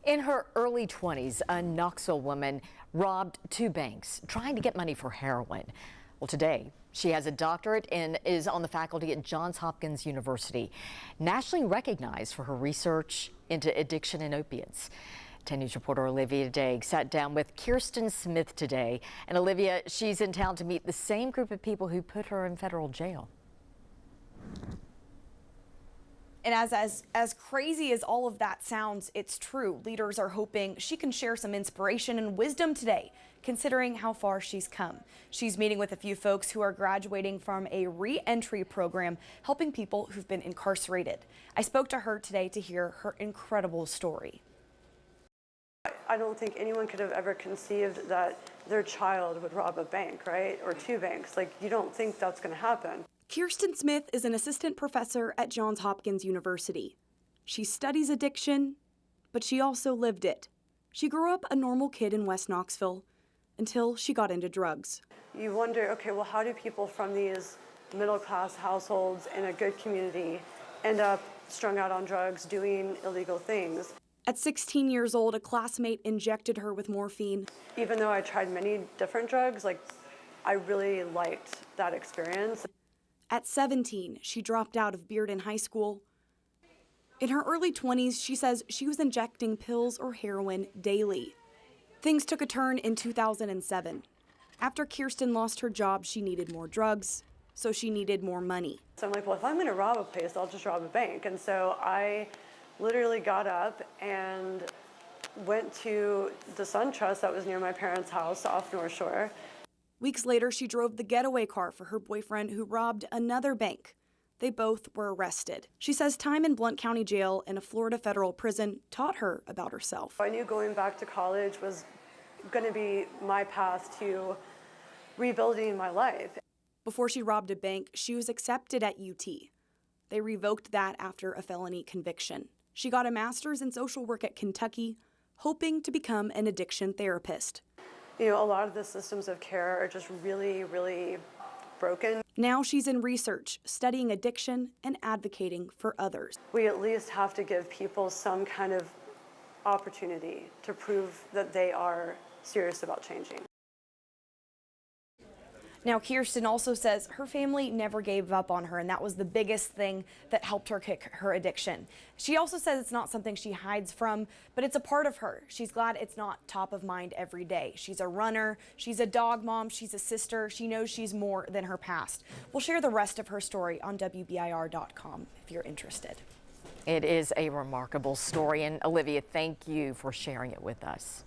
In her early 20s, a Knoxville woman robbed two banks trying to get money for heroin. Well, today she has a doctorate and is on the faculty at Johns Hopkins University, nationally recognized for her research into addiction and opiates. 10 News reporter Olivia Day sat down with Kirsten Smith today. And Olivia, she's in town to meet the same group of people who put her in federal jail. And as crazy as all of that sounds, it's true. Leaders are hoping she can share some inspiration and wisdom today, considering how far she's come. She's meeting with a few folks who are graduating from a re-entry program, helping people who've been incarcerated. I spoke to her today to hear her incredible story. I don't think anyone could have ever conceived that their child would rob a bank, right? Or two banks. Like, you don't think that's going to happen. Kirsten Smith is an assistant professor at Johns Hopkins University. She studies addiction, but she also lived it. She grew up a normal kid in West Knoxville until she got into drugs. You wonder, okay, well, how do people from these middle-class households in a good community end up strung out on drugs, doing illegal things? At 16 years old, a classmate injected her with morphine. Even though I tried many different drugs, I really liked that experience. At 17, she dropped out of Bearden High School. In her early 20s, she says she was injecting pills or heroin daily. Things took a turn in 2007. After Kirsten lost her job, she needed more drugs, so she needed more money. So I'm like, well, if I'm going to rob a place, I'll just rob a bank. And so I literally got up and went to the SunTrust that was near my parents' house off North Shore. Weeks later, she drove the getaway car for her boyfriend who robbed another bank. They both were arrested. She says time in Blount County Jail and a Florida federal prison taught her about herself. I knew going back to college was going to be my path to rebuilding my life. Before she robbed a bank, she was accepted at UT. They revoked that after a felony conviction. She got a master's in social work at Kentucky, hoping to become an addiction therapist. You know, a lot of the systems of care are just really, really broken. Now she's in research, studying addiction and advocating for others. We at least have to give people some kind of opportunity to prove that they are serious about changing. Now, Kirsten also says her family never gave up on her, and that was the biggest thing that helped her kick her addiction. She also says it's not something she hides from, but it's a part of her. She's glad it's not top of mind every day. She's a runner, she's a dog mom, she's a sister. She knows she's more than her past. We'll share the rest of her story on WBIR.com if you're interested. It is a remarkable story, and Olivia, thank you for sharing it with us.